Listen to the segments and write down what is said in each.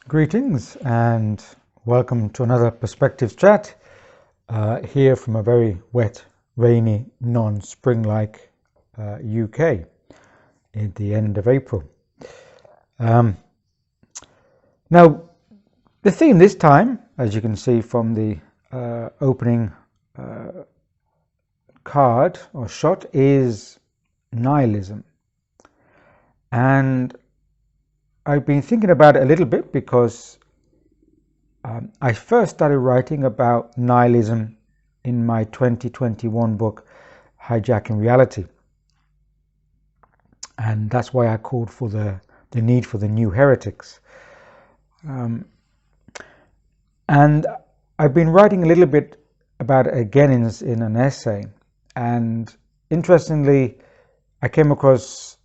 Greetings and welcome to another Perspectives Chat here from a very wet, rainy, non-spring-like UK at the end of April. Now, the theme this time, as you can see from the opening card or shot, is nihilism. And I've been thinking about it a little bit because I first started writing about nihilism in my 2021 book, Hijacking Reality. And that's why I called for the need for the new heretics. And I've been writing a little bit about it again in an essay. And interestingly, I came across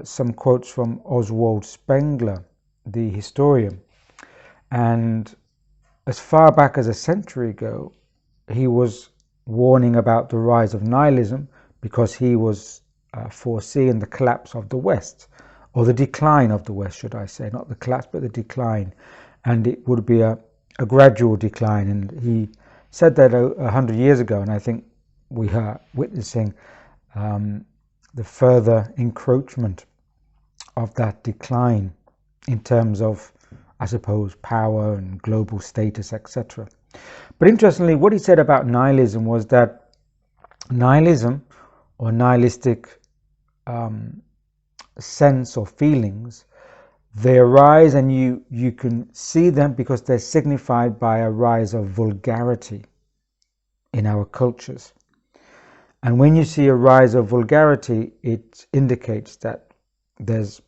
some quotes from Oswald Spengler, the historian. And as far back as a century ago, he was warning about the rise of nihilism because he was foreseeing the collapse of the West, or the decline of the West, should I say, not the collapse, but the decline. And it would be a gradual decline. And he said that 100 years ago, and I think we are witnessing the further encroachment of that decline in terms of, I suppose, power and global status, etc. But interestingly, what he said about nihilism was that nihilism or nihilistic sense or feelings, they arise and you can see them because they're signified by a rise of vulgarity in our cultures. And when you see a rise of vulgarity, it indicates that there's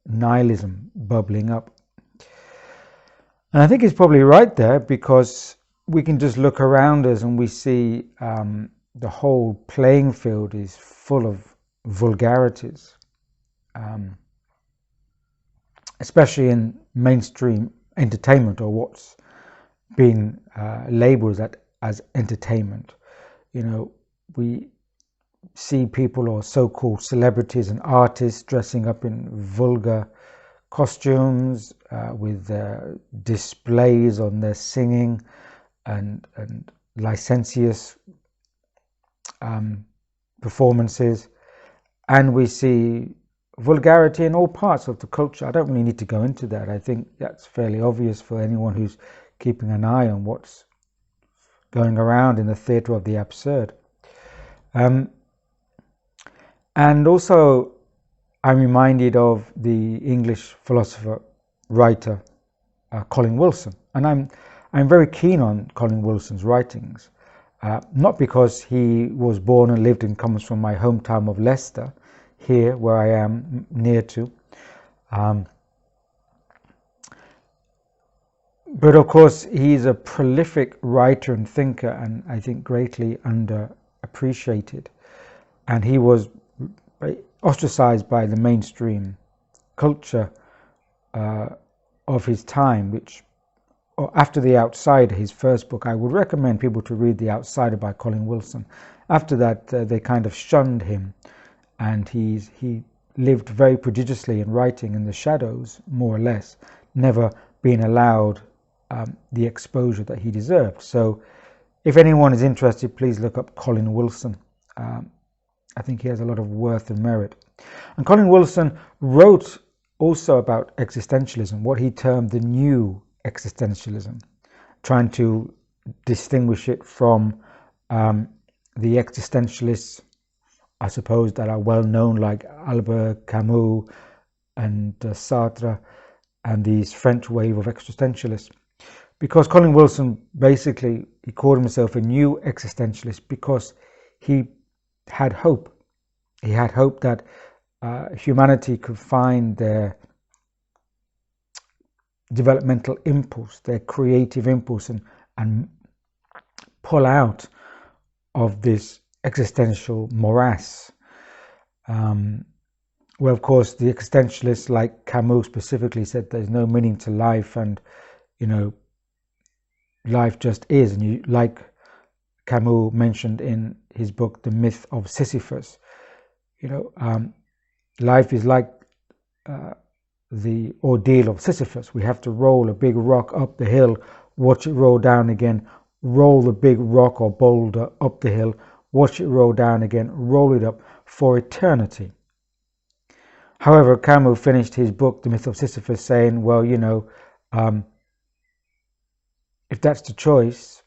nihilism bubbling up. And I think he's probably right there, because we can just look around us and we see the whole playing field is full of vulgarities, especially in mainstream entertainment, or what's been labeled as entertainment. You know, we see people, or so-called celebrities and artists, dressing up in vulgar costumes with displays on their singing and licentious performances. And we see vulgarity in all parts of the culture. I don't really need to go into that. I think that's fairly obvious for anyone who's keeping an eye on what's going around in the theatre of the absurd. And also, I'm reminded of the English philosopher, writer, Colin Wilson. And I'm very keen on Colin Wilson's writings, not because he was born and lived and comes from my hometown of Leicester, here where I am near to, but of course he's a prolific writer and thinker, and I think greatly underappreciated. And he was ostracized by the mainstream culture of his time, which, after The Outsider, his first book, I would recommend people to read The Outsider by Colin Wilson. After that, they kind of shunned him, and he lived very prodigiously in writing in the shadows, more or less, never being allowed the exposure that he deserved. So if anyone is interested, please look up Colin Wilson. I think he has a lot of worth and merit. And Colin Wilson wrote also about existentialism, what he termed the new existentialism, trying to distinguish it from the existentialists, I suppose, that are well known, like Albert Camus and Sartre, and these French wave of existentialists. Because Colin Wilson, basically, he called himself a new existentialist because he had hope. He had hope that humanity could find their developmental impulse, their creative impulse, and pull out of this existential morass. Well, of course, the existentialists, like Camus specifically, said there's no meaning to life, and, you know, life just is. And you, like Camus mentioned in his book, The Myth of Sisyphus, you know, life is like the ordeal of Sisyphus. We have to roll a big rock up the hill, watch it roll down again, roll the big rock or boulder up the hill, watch it roll down again, roll it up for eternity. However, Camus finished his book, The Myth of Sisyphus, saying, well, you know, if that's the choice,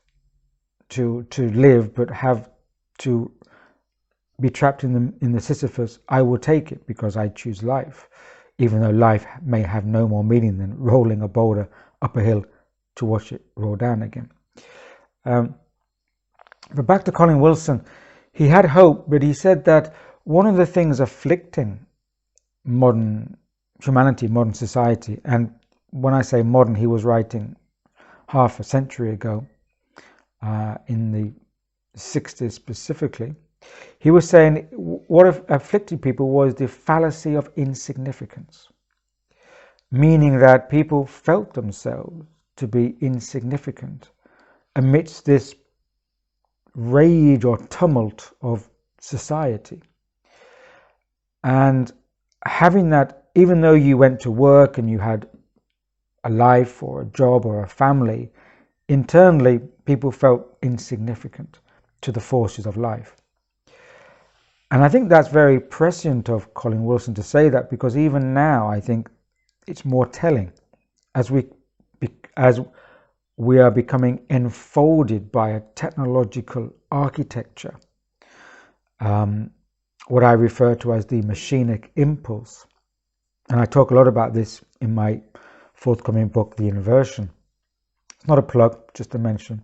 to live but have to be trapped in the Sisyphus, I will take it, because I choose life, even though life may have no more meaning than rolling a boulder up a hill to watch it roll down again. But back to Colin Wilson, he had hope, but he said that one of the things afflicting modern humanity, modern society, and when I say modern, he was writing half a century ago, in the 60s specifically, he was saying what afflicted people was the fallacy of insignificance, meaning that people felt themselves to be insignificant amidst this rage or tumult of society. And having that, even though you went to work and you had a life or a job or a family, internally people felt insignificant to the forces of life. And I think that's very prescient of Colin Wilson to say that, because even now I think it's more telling as we are becoming enfolded by a technological architecture, what I refer to as the machinic impulse. And I talk a lot about this in my forthcoming book, The Inversion. It's not a plug, just a mention.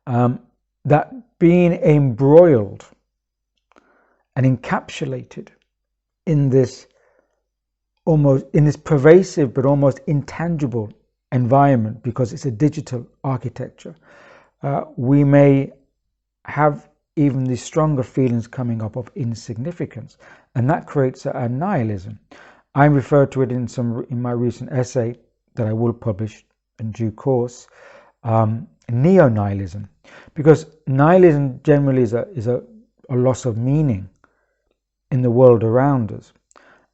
That being embroiled and encapsulated in this pervasive but almost intangible environment, because it's a digital architecture, we may have even the stronger feelings coming up of insignificance, and that creates a nihilism. I refer to it in my recent essay that I will publish in due course, neo-nihilism, because nihilism generally is a loss of meaning in the world around us.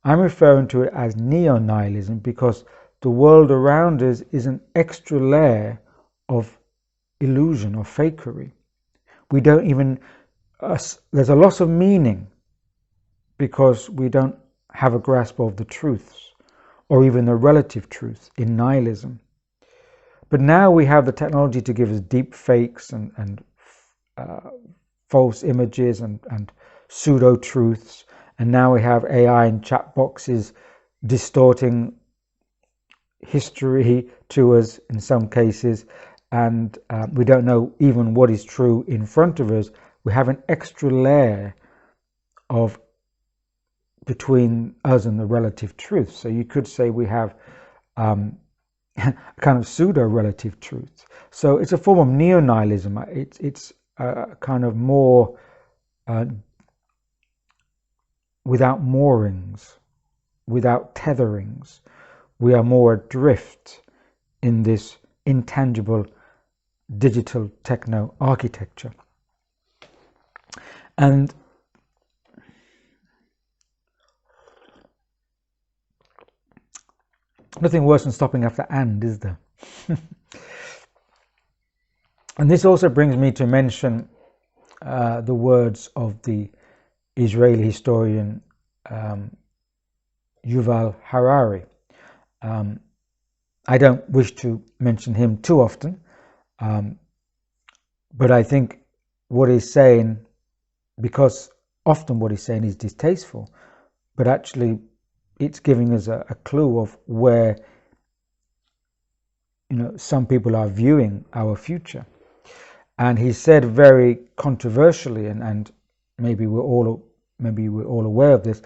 I'm referring to it as neo-nihilism because the world around us is an extra layer of illusion or fakery. We don't even, there's a loss of meaning because we don't have a grasp of the truths or even the relative truth in nihilism. But now we have the technology to give us deep fakes and false images and pseudo truths. And now we have AI and chat boxes distorting history to us in some cases, and we don't know even what is true in front of us. We have an extra layer of between us and the relative truth. So you could say we have a kind of pseudo relative truth. So it's a form of neo-nihilism. It's kind of more without moorings, without tetherings. We are more adrift in this intangible digital techno architecture. And nothing worse than stopping after "and", is there? And this also brings me to mention the words of the Israeli historian Yuval Harari. I don't wish to mention him too often, but I think what he's saying, because often what he's saying is distasteful, but actually it's giving us a clue of where, some people are viewing our future. And he said very controversially, and maybe we're all aware of this,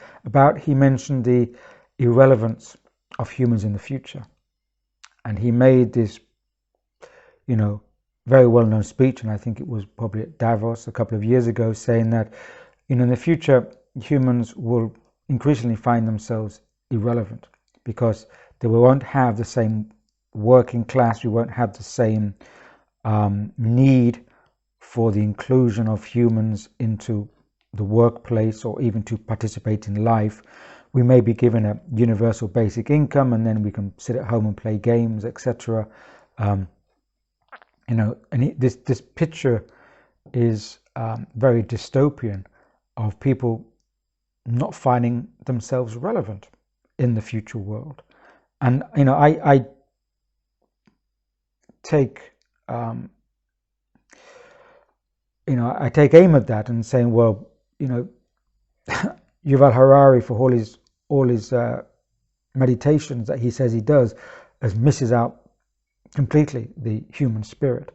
he mentioned the irrelevance of humans in the future. And he made this, very well-known speech, and I think it was probably at Davos a couple of years ago, saying that, in the future, humans will increasingly find themselves irrelevant because they won't have the same working class, we won't have the same need for the inclusion of humans into the workplace or even to participate in life. we may be given a universal basic income, and then we can sit at home and play games, etc. And this picture is very dystopian, of people not finding themselves relevant in the future world. And I take I take aim at that and saying, well, Yuval Harari, for all his meditations that he says he does, misses out completely the human spirit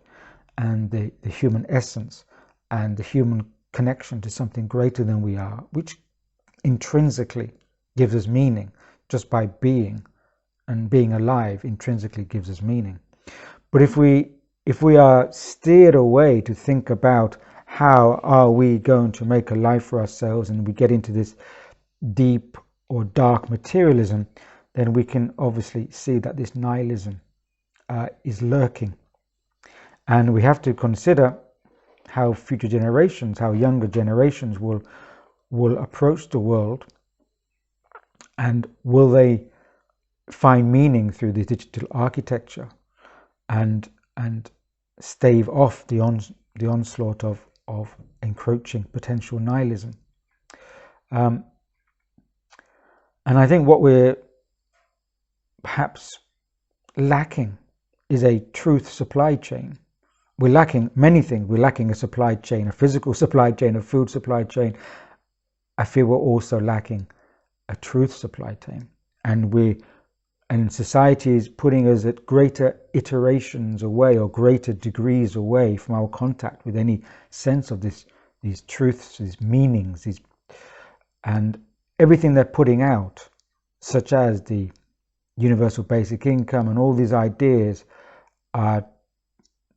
and the human essence and the human connection to something greater than we are, which intrinsically gives us meaning. Just by being and being alive intrinsically gives us meaning. But if we are steered away to think about how are we going to make a life for ourselves, and we get into this deep or dark materialism, then we can obviously see that this nihilism is lurking. And we have to consider how future generations, how younger generations will approach the world, and will they find meaning through the digital architecture and stave off the onslaught of encroaching potential nihilism. And I think what we're perhaps lacking is a truth supply chain. We're lacking many things. We're lacking a supply chain, a physical supply chain, a food supply chain. I feel we're also lacking a truth supply chain. And society is putting us at greater iterations away, or greater degrees away from our contact with any sense of these truths, these meanings, and everything they're putting out, such as the universal basic income and all these ideas, are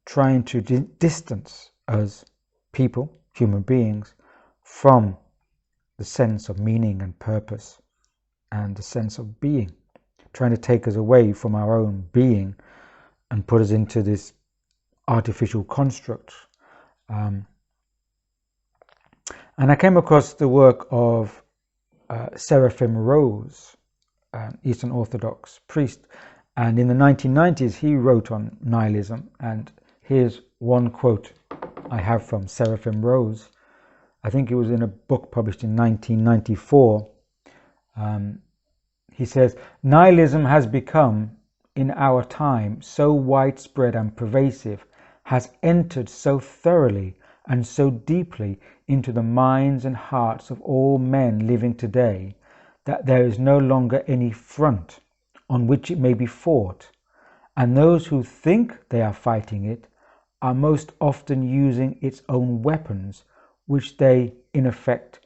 trying to distance us people, human beings, from the sense of meaning and purpose and the sense of being, trying to take us away from our own being and put us into this artificial construct. And I came across the work of Seraphim Rose, an Eastern Orthodox priest, and in the 1990s he wrote on nihilism, and here's one quote I have from Seraphim Rose. I think it was in a book published in 1994. He says, "Nihilism has become, in our time, so widespread and pervasive, has entered so thoroughly and so deeply into the minds and hearts of all men living today, that there is no longer any front on which it may be fought, and those who think they are fighting it are most often using its own weapons, which they, in effect,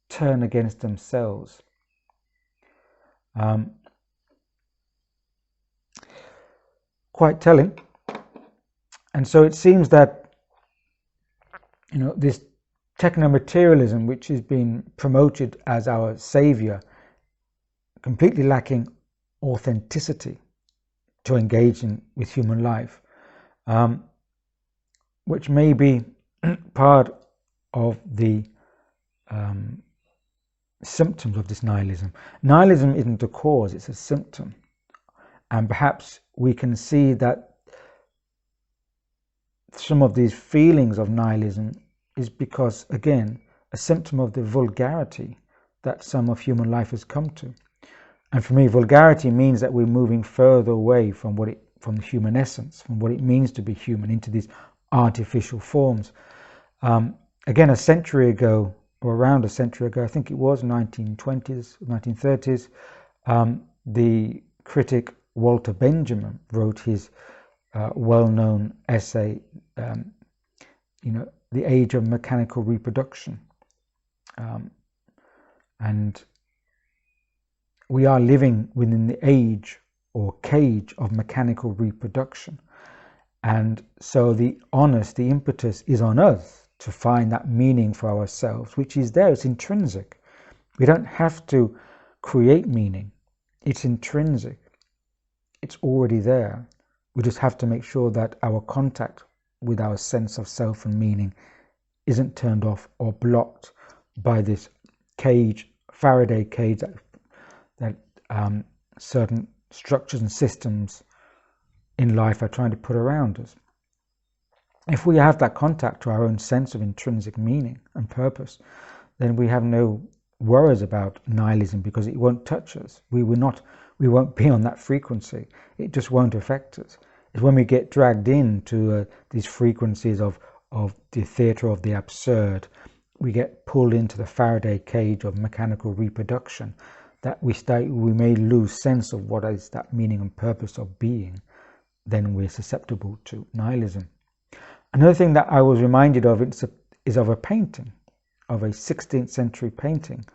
turn against themselves." Quite telling. And so it seems that this techno-materialism, which is being promoted as our savior, completely lacking authenticity to engage with human life, which may be part of the symptoms of this nihilism. Nihilism isn't a cause, it's a symptom. And perhaps we can see that some of these feelings of nihilism is because, again, a symptom of the vulgarity that some of human life has come to. And for me, vulgarity means that we're moving further away from from the human essence, from what it means to be human, into these artificial forms. Again, a century ago, or around a century ago, I think it was 1920s, 1930s, the critic Walter Benjamin wrote his well-known essay, The Age of Mechanical Reproduction. And we are living within the age or cage of mechanical reproduction. And so the impetus is on us to find that meaning for ourselves, which is there, it's intrinsic. We don't have to create meaning. It's intrinsic. It's already there. We just have to make sure that our contact with our sense of self and meaning isn't turned off or blocked by this cage, Faraday cage, that certain structures and systems in life are trying to put around us. If we have that contact to our own sense of intrinsic meaning and purpose, then we have no worries about nihilism, because it won't touch us. We won't be on that frequency. It just won't affect us. It's when we get dragged into these frequencies of the theatre of the absurd, we get pulled into the Faraday cage of mechanical reproduction, that we may lose sense of what is that meaning and purpose of being. Then we're susceptible to nihilism. Another thing that I was reminded of is of a painting, of a 16th century painting,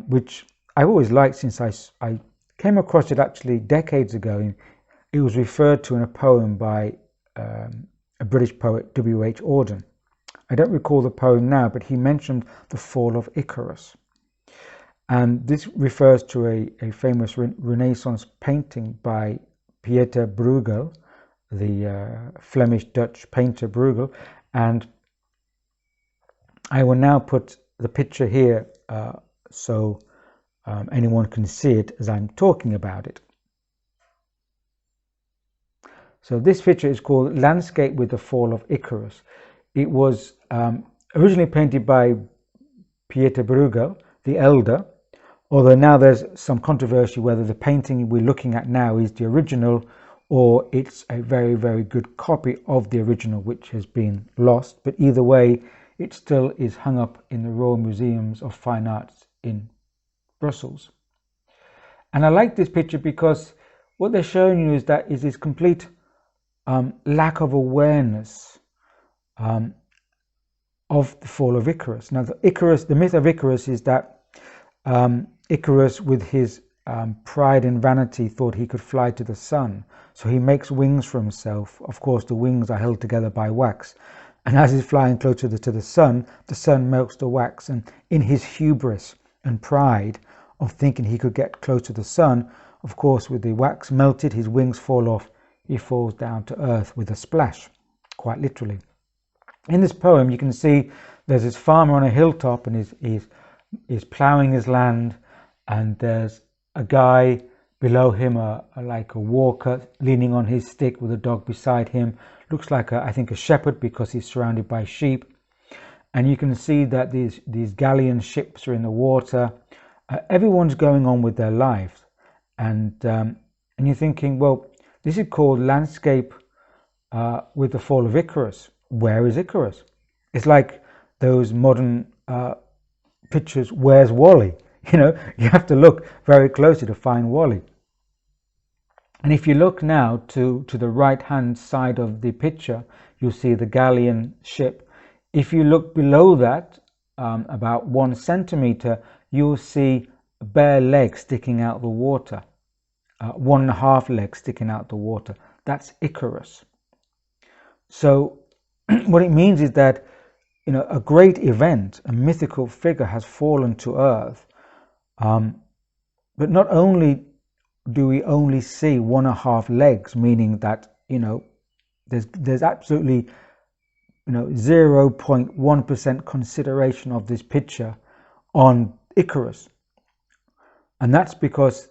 which I've always liked since I came across it actually decades ago. It was referred to in a poem by a British poet, W.H. Auden. I don't recall the poem now, but he mentioned the Fall of Icarus. And this refers to a famous Renaissance painting by Pieter Bruegel, the Flemish-Dutch painter Bruegel. And I will now put the picture here so anyone can see it as I'm talking about it. So this picture is called Landscape with the Fall of Icarus. It was originally painted by Pieter Bruegel, the Elder, although now there's some controversy whether the painting we're looking at now is the original or it's a very, very good copy of the original which has been lost. But either way, it still is hung up in the Royal Museums of Fine Arts in Brussels. And I like this picture because what they're showing you is this complete lack of awareness of the fall of Icarus. Now, the myth of Icarus is that Icarus, with his pride and vanity, thought he could fly to the sun. So he makes wings for himself. Of course, the wings are held together by wax. And as he's flying closer to the sun melts the wax. And in his hubris and pride of thinking he could get close to the sun, of course, with the wax melted, his wings fall off. He falls down to earth with a splash, quite literally. In this poem, you can see there's this farmer on a hilltop and he's ploughing his land, and there's a guy below him, like a walker, leaning on his stick with a dog beside him. Looks like I think a shepherd, because he's surrounded by sheep. And you can see that these galleon ships are in the water. Everyone's going on with their lives, and you're thinking, well, this is called Landscape with the Fall of Icarus. Where is Icarus? It's like those modern pictures, where's Wally? You have to look very closely to find Wally. And if you look now to the right hand side of the picture, you'll see the galleon ship. If you look below that, about 1 centimeter, you'll see bare legs sticking out the water, 1.5 legs sticking out the water. That's Icarus. So what it means is that a great event, a mythical figure, has fallen to earth. But not only do we only see 1.5 legs, meaning that there's absolutely 0.1% consideration of this picture on Icarus, and that's because,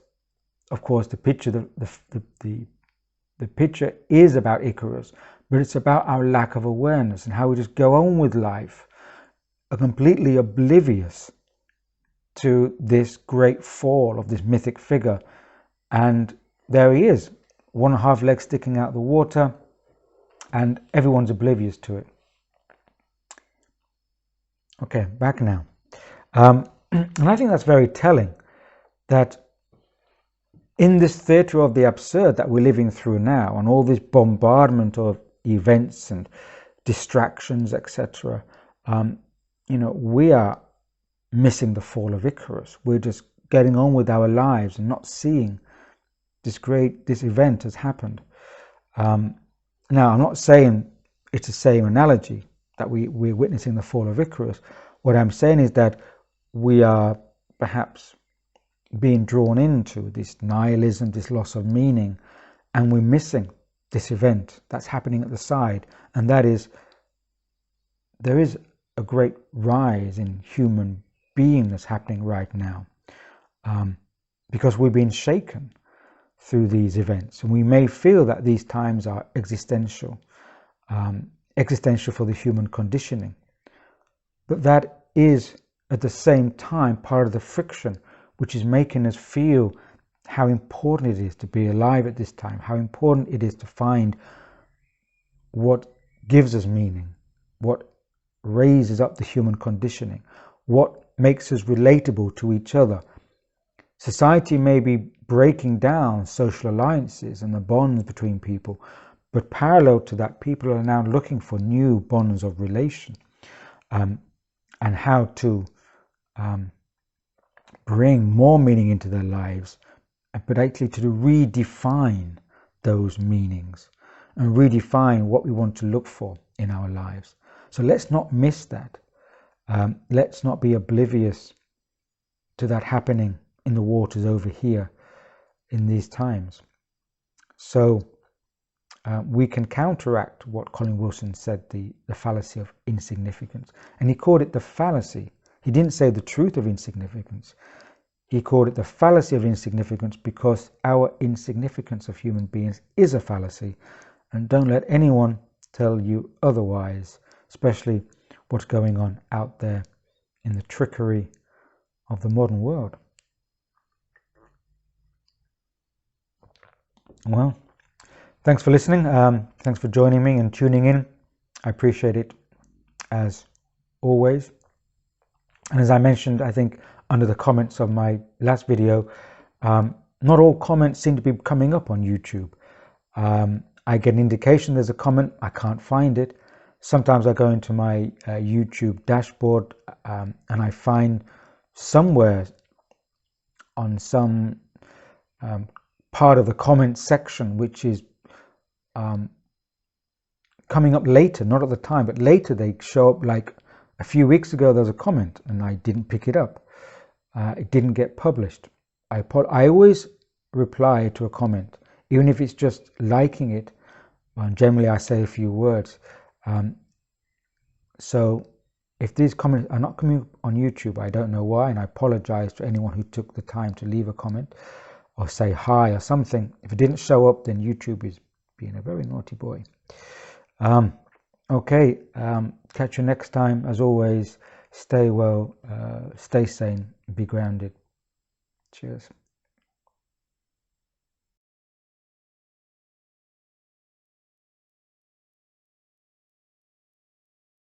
of course, the picture the picture is about Icarus, but it's about our lack of awareness and how we just go on with life, completely oblivious to this great fall of this mythic figure. And there he is, 1.5 legs sticking out the water, and everyone's oblivious to it. Okay, back now. And I think that's very telling, that in this theatre of the absurd that we're living through now, and all this bombardment of events and distractions, etc., we are missing the fall of Icarus. We're just getting on with our lives and not seeing this event has happened. Now, I'm not saying it's the same analogy that we're witnessing the fall of Icarus. What I'm saying is that we are perhaps being drawn into this nihilism, this loss of meaning, and we're missing this event that's happening at the side, and that is, there is a great rise in human beingness happening right now, because we've been shaken through these events, and we may feel that these times are existential for the human conditioning, but that is at the same time part of the friction which is making us feel how important it is to be alive at this time, how important it is to find what gives us meaning, what raises up the human conditioning, what makes us relatable to each other. Society may be breaking down social alliances and the bonds between people, but parallel to that, people are now looking for new bonds of relation, and how to bring more meaning into their lives, but actually to redefine those meanings and redefine what we want to look for in our lives. So let's not miss that. Let's not be oblivious to that happening in the waters over here in these times. So we can counteract what Colin Wilson said, the fallacy of insignificance. And he called it the fallacy. He didn't say the truth of insignificance. He called it the fallacy of insignificance because our insignificance of human beings is a fallacy. And don't let anyone tell you otherwise, especially what's going on out there in the trickery of the modern world. Well, thanks for listening. Thanks for joining me and tuning in. I appreciate it as always. And as I mentioned, I think under the comments of my last video, not all comments seem to be coming up on YouTube. I get an indication there's a comment, I can't find it. Sometimes I go into my YouTube dashboard and I find somewhere on some part of the comment section which is coming up later, not at the time, but later they show up. Like a few weeks ago there was a comment and I didn't pick it up. It didn't get published. I always reply to a comment, even if it's just liking it. Generally I say a few words. So if these comments are not coming up on YouTube, I don't know why, and I apologize to anyone who took the time to leave a comment or say hi or something. If it didn't show up, then YouTube is being a very naughty boy. Okay, catch you next time. As always, stay well, stay sane, be grounded. Cheers.